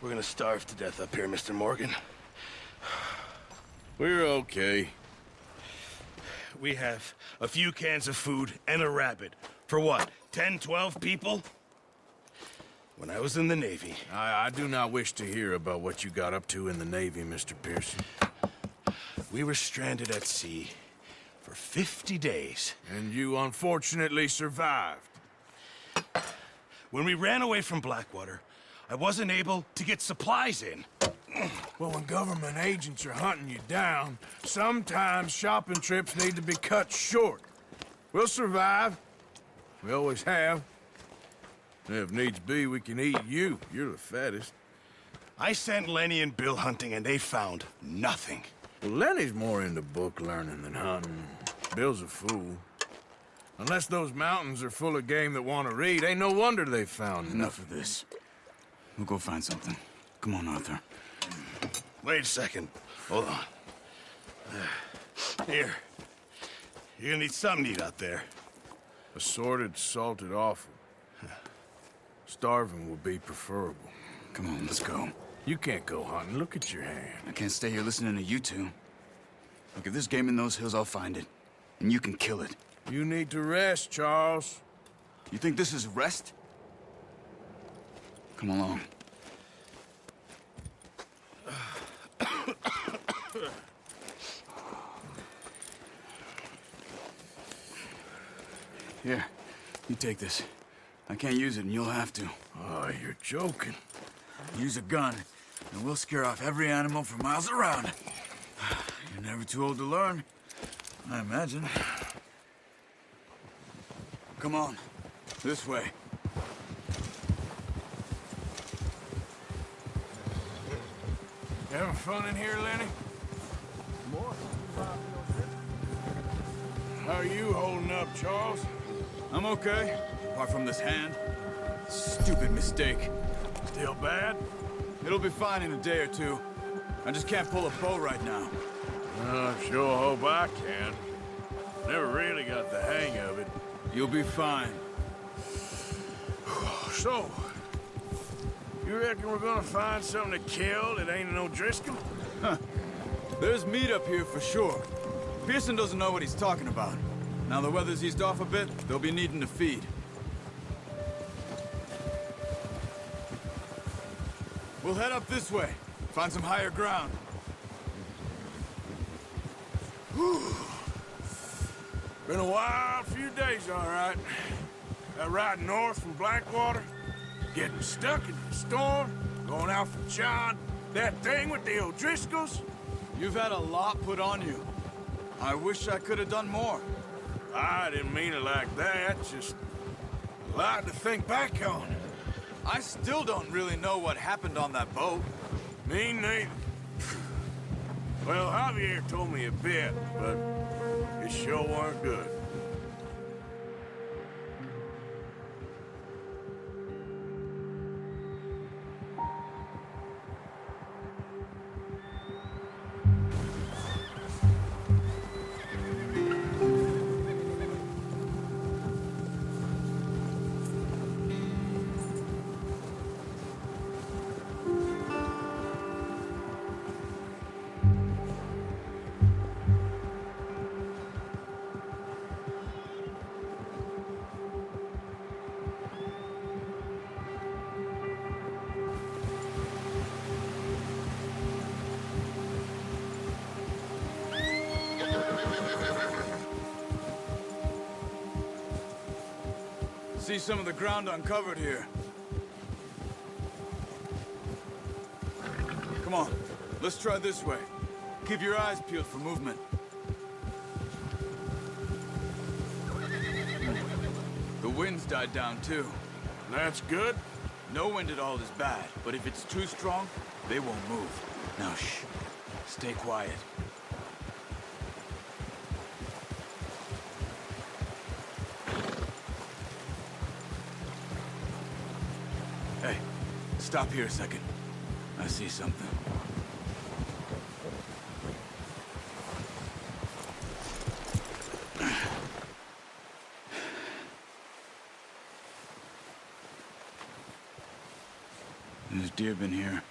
We're gonna starve to death up here, Mr. Morgan. We're okay. We have a few cans of food and a rabbit. For what, 10, 12 people? When I was in the Navy... I do not wish to hear about what you got up to in the Navy, Mr. Pearson. We were stranded at sea for 50 days. And you unfortunately survived. When we ran away from Blackwater, I wasn't able to get supplies in. Well, when government agents are hunting you down, sometimes shopping trips need to be cut short. We'll survive. We always have. If needs be, we can eat you. You're the fattest. I sent Lenny and Bill hunting, and they found nothing. Well, Lenny's more into book learning than hunting. Bill's a fool. Unless those mountains are full of game that want to read, ain't no wonder they found Enough of this. We'll go find something. Come on, Arthur. Wait a second. Hold on. Here. You're gonna need something to eat out there. Assorted, salted offal. Starving would be preferable. Come on, let's go. You can't go hunting. Look at your hand. I can't stay here listening to you two. Look, if there's game in those hills, I'll find it. And you can kill it. You need to rest, Charles. You think this is rest? Come along. Here, you take this. I can't use it, and you'll have to. Oh, you're joking. Use a gun, and we'll scare off every animal for miles around. You're never too old to learn, I imagine. Come on, this way. You having fun in here, Lenny? More. How are you holding up, Charles? I'm okay, apart from this hand. Stupid mistake. Still bad? It'll be fine in a day or two. I just can't pull a bow right now. I sure hope I can. Never really got the hang of it. You'll be fine. So, you reckon we're gonna find something to kill that ain't no Driscoll? There's meat up here for sure. Pearson doesn't know what he's talking about. Now the weather's eased off a bit, they'll be needing to feed. We'll head up this way. Find some higher ground. Been a wild few days, all right. That ride north from Blackwater, getting stuck in the storm, going out for John, that thing with the O'Driscolls. You've had a lot put on you. I wish I could have done more. I didn't mean it like that, just a lot to think back on. I still don't really know what happened on that boat. Me neither. Well, Javier told me a bit, but it sure weren't good. See some of the ground uncovered here. Come on, let's try this way. Keep your eyes peeled for movement. The wind's died down too. That's good. No wind at all is bad, but if it's too strong, they won't move. Now shh, stay quiet. Hey, stop here a second. I see something. There's deer been here.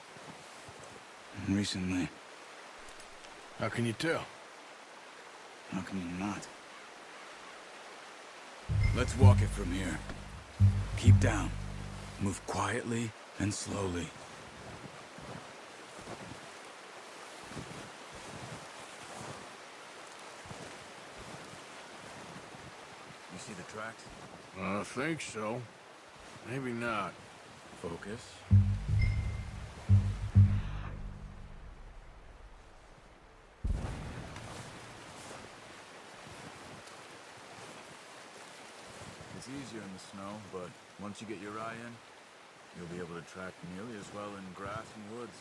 recently. How can you tell? How can you not? Let's walk it from here. Keep down. Move quietly and slowly. You see the tracks? I think so. Maybe not. Focus. It's easier in the snow, but once you get your eye in, you'll be able to track nearly as well in grass and woods.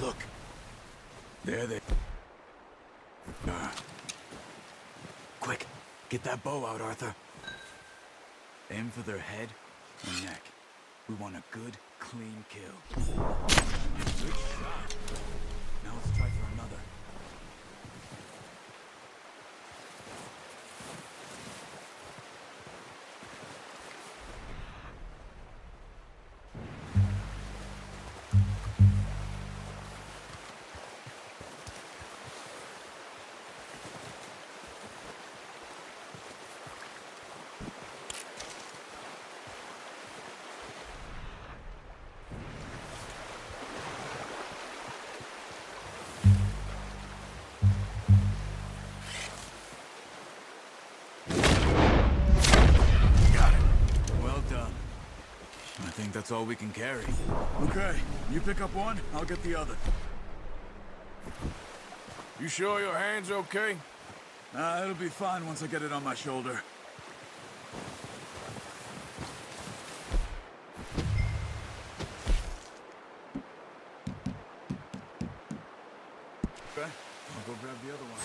Look. There they are. Quick, get that bow out, Arthur. Aim for their head and neck. We want a good, clean kill. Good shot. Now let's try for another. I think that's all we can carry. Okay, you pick up one, I'll get the other. You sure your hand's okay? It'll be fine once I get it on my shoulder. Okay, I'll go grab the other one.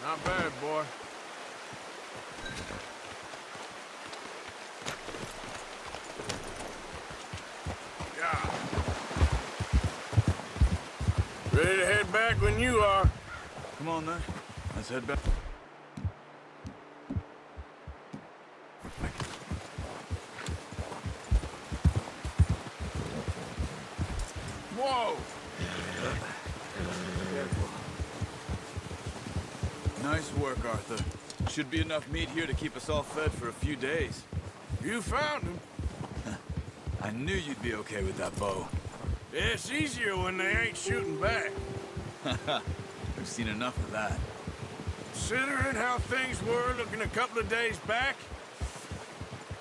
Not bad, boy. Yeah. Ready to head back when you are. Come on, then. Let's head back. Whoa! Nice work, Arthur. Should be enough meat here to keep us all fed for a few days. You found him. I knew you'd be okay with that bow. It's easier when they ain't shooting back. We've seen enough of that. Considering how things were looking a couple of days back,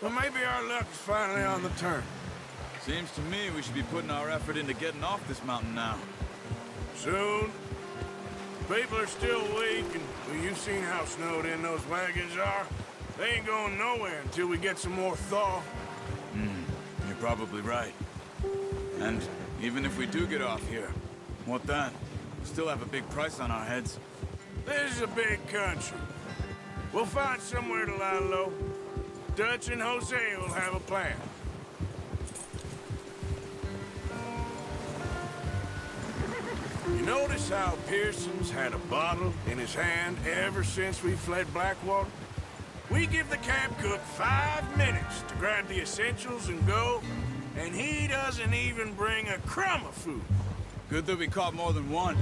well, maybe our luck is finally on the turn. Seems to me we should be putting our effort into getting off this mountain now. Soon. People are still weak, and well, you've seen how snowed in those wagons are. They ain't going nowhere until we get some more thaw. You're probably right. And even if we do get off here, what then? We still have a big price on our heads. This is a big country. We'll find somewhere to lie low. Dutch and Jose will have a plan. You notice how Pearson's had a bottle in his hand ever since we fled Blackwater? We give the camp cook 5 minutes to grab the essentials and go, and he doesn't even bring a crumb of food. Good that we caught more than one.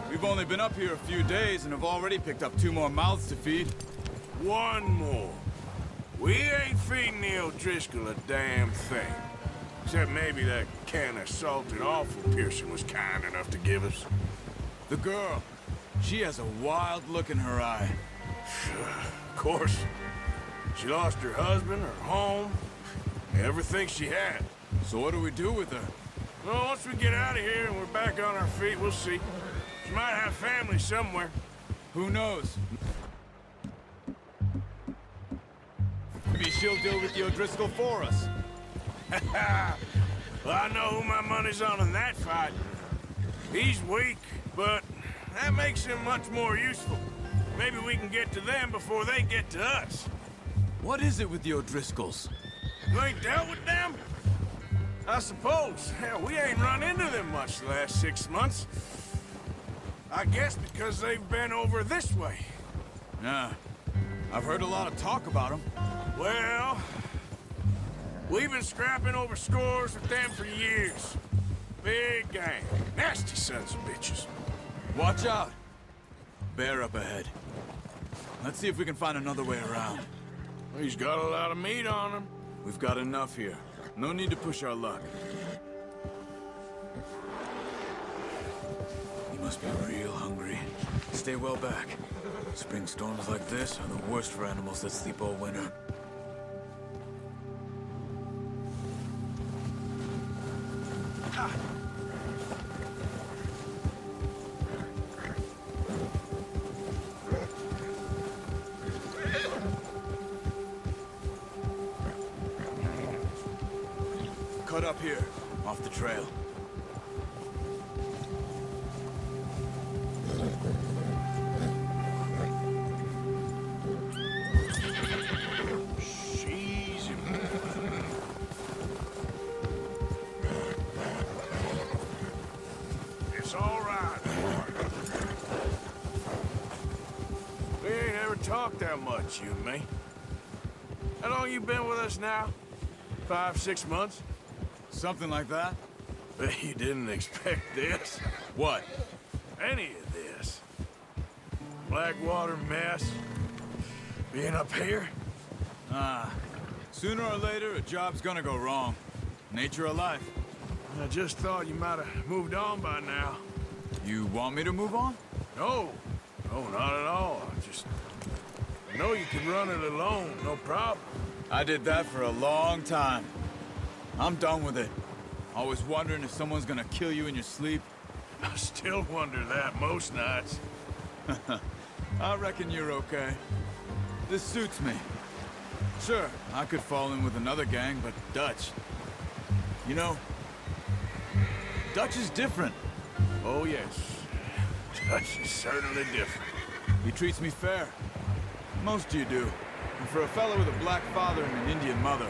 We've only been up here a few days and have already picked up 2 more mouths to feed. 1 more. We ain't feeding the O'Driscoll a damn thing. Except maybe that can of salted offal Pearson was kind enough to give us. The girl, she has a wild look in her eye. Of course. She lost her husband, her home, everything she had. So what do we do with her? Well, once we get out of here and we're back on our feet, we'll see. She might have family somewhere. Who knows? Maybe she'll deal with the O'Driscoll for us. Well, I know who my money's on in that fight. He's weak, but that makes him much more useful. Maybe we can get to them before they get to us. What is it with the O'Driscolls? You ain't dealt with them? I suppose. Hell, we ain't run into them much the last 6 months. I guess because they've been over this way. Yeah. I've heard a lot of talk about them. Well, we've been scrapping over scores with them for years. Big gang. Nasty sons of bitches. Watch out. Bear up ahead. Let's see if we can find another way around. He's got a lot of meat on him. We've got enough here. No need to push our luck. You must be real hungry. Stay well back. Spring storms like this are the worst for animals that sleep all winter. Cut up here, off the trail. Easy. It's all right, Mark. We ain't ever talked that much, you and me. How long you been with us now? 5, 6 months? Something like that? Bet you didn't expect this. What? Any of this. Blackwater mess. Being up here? Sooner or later, a job's gonna go wrong. Nature of life. I just thought you might have moved on by now. You want me to move on? No. No, not at all. I know you can run it alone, no problem. I did that for a long time. I'm done with it. Always wondering if someone's gonna kill you in your sleep. I still wonder that most nights. I reckon you're okay. This suits me. Sure, I could fall in with another gang, but Dutch... You know, Dutch is different. Oh, yes. Dutch is certainly different. He treats me fair. Most of you do. And for a fellow with a black father and an Indian mother,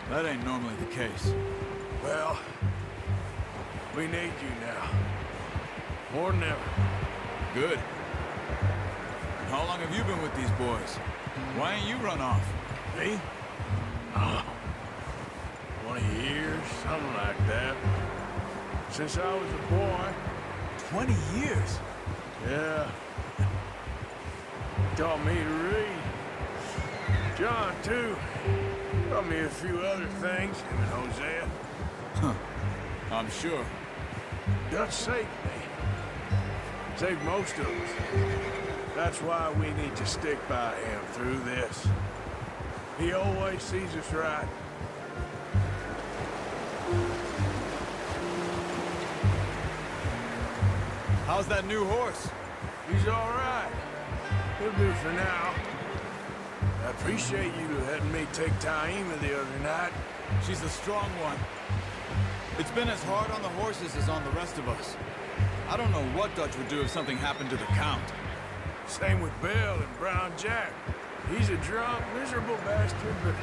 that ain't normally the case. Well, we need you now. More than ever. Good. How long have you been with these boys? Why ain't you run off? Me? 20 years, something like that. Since I was a boy. 20 years? Yeah. Taught me to read. John, too. Taught me a few other things, him and Hosea. Huh. I'm sure. Dutch saved me. Saved most of us. That's why we need to stick by him through this. He always sees us right. How's that new horse? He's all right. He'll do for now. I appreciate you letting me take Taima the other night. She's a strong one. It's been as hard on the horses as on the rest of us. I don't know what Dutch would do if something happened to the Count. Same with Bill and Brown Jack. He's a drunk, miserable bastard, but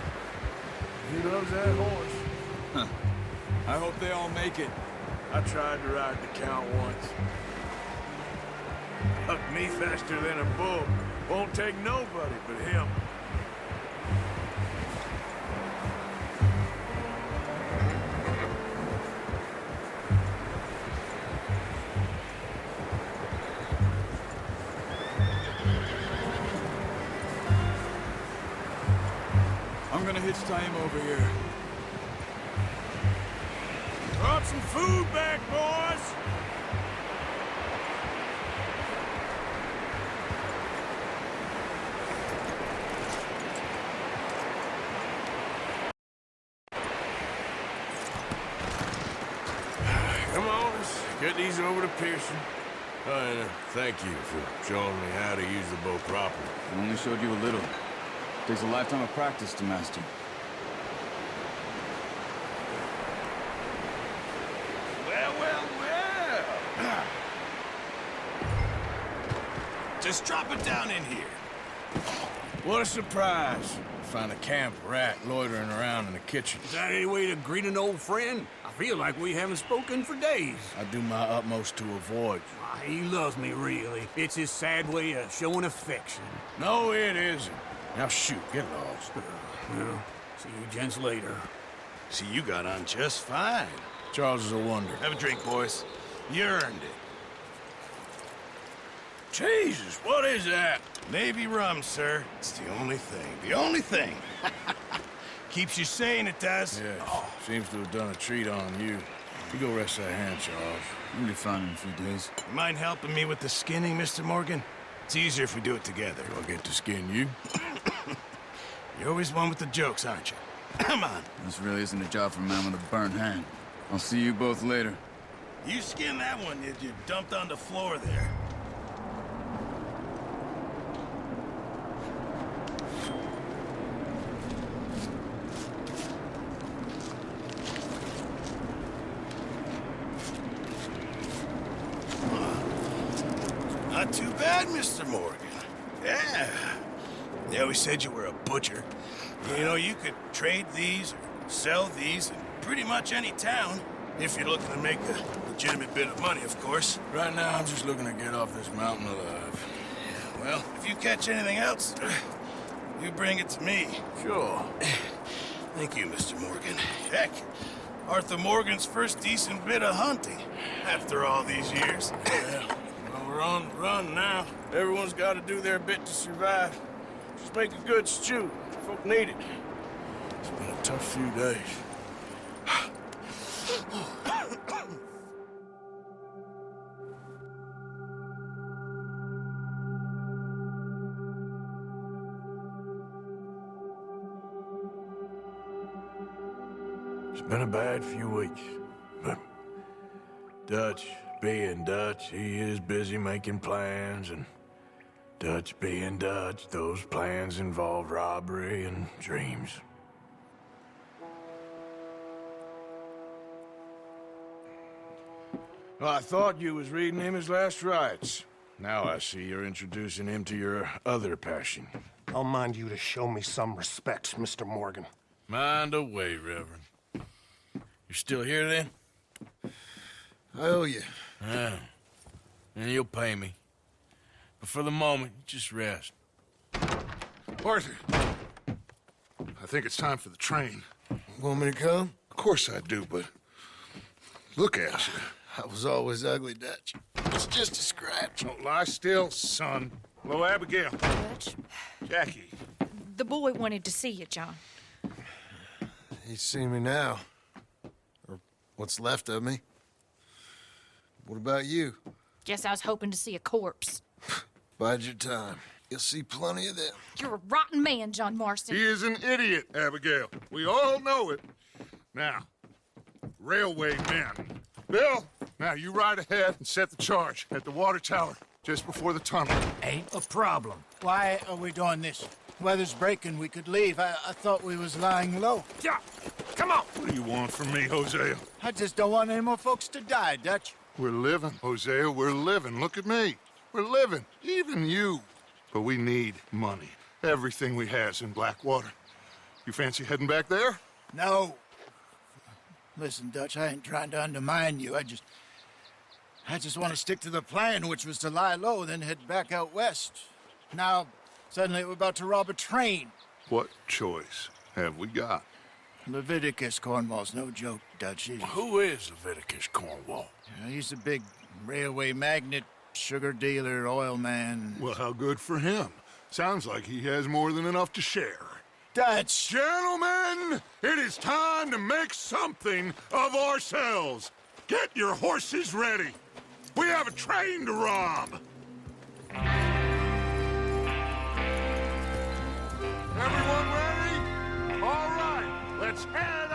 he loves that horse. Huh. I hope they all make it. I tried to ride the Count once. Hucked me faster than a bull. Won't take nobody but him. I'm gonna hitch time over here. Brought some food back, boys! Come on, let's get these over to Pearson. And thank you for showing me how to use the bow properly. I only showed you a little. Takes a lifetime of practice to master. Well. Just drop it down in here. What a surprise. Find a camp rat loitering around in the kitchen. Is that any way to greet an old friend? I feel like we haven't spoken for days. I do my utmost to avoid you. Why, he loves me, really. It's his sad way of showing affection. No, it isn't. Now shoot, get lost. Well, see you gents later. See, you got on just fine. Charles is a wonder. Have a drink, boys. You earned it. Jesus, what is that? Navy rum, sir. It's the only thing. The only thing. Keeps you sane, it does. Yes, seems to have done a treat on you. You go rest that hand, Charles. You'll be fine in a few days. You mind helping me with the skinning, Mr. Morgan? It's easier if we do it together. Do I get to skin you? You're always one with the jokes, aren't you? Come on. This really isn't a job for a man with a burnt hand. I'll see you both later. You skin that one that you dumped on the floor there. Not too bad, Mr. Morgan. Yeah. They always said you were a butcher. You know, you could trade these or sell these in pretty much any town. If you're looking to make a legitimate bit of money, of course. Right now, I'm just looking to get off this mountain alive. Well, if you catch anything else, you bring it to me. Sure. Thank you, Mr. Morgan. Heck, Arthur Morgan's first decent bit of hunting after all these years. Yeah. Well, we're on the run now. Everyone's got to do their bit to survive. Just make a good stew. Folk need it. It's been a tough few days. It's been a bad few weeks, but Dutch being Dutch, he is busy making plans, and Dutch being Dutch, those plans involve robbery and dreams. Well, I thought you was reading him his last rites. Now I see you're introducing him to your other passion. I'll mind you to show me some respect, Mr. Morgan. Mind away, Reverend. You still here, then? I owe you. Yeah. And you'll pay me. But for the moment, just rest. Arthur, I think it's time for the train. Want me to come? Of course I do, but look at you. I was always ugly, Dutch. It's just a scratch. Don't lie still, son. Hello, Abigail. Dutch, Jackie. the boy wanted to see you, John. He's seen me now. Or what's left of me. What about you? Guess I was hoping to see a corpse. Bide your time. You'll see plenty of them. You're a rotten man, John Marston. He is an idiot, Abigail. We all know it. Now, railway men. Bill, now you ride ahead and set the charge at the water tower just before the tunnel. Ain't a problem. Why are we doing this? Weather's breaking. We could leave. I thought we was lying low. Yeah, come on. What do you want from me, Hosea? I just don't want any more folks to die, Dutch. We're living, Hosea. We're living. Look at me. We're living. Even you. But we need money. Everything we has in Blackwater. You fancy heading back there? No. Listen, Dutch, I ain't trying to undermine you. I just want to stick to the plan, which was to lie low, then head back out west. Now, suddenly we're about to rob a train. What choice have we got? Leviticus Cornwall's no joke, Dutch. Who is Leviticus Cornwall? He's a big railway magnate, sugar dealer, oil man. Well, how good for him. Sounds like he has more than enough to share. Dutch! Gentlemen, it is time to make something of ourselves. Get your horses ready. We have a train to rob. Everyone ready? All right, let's head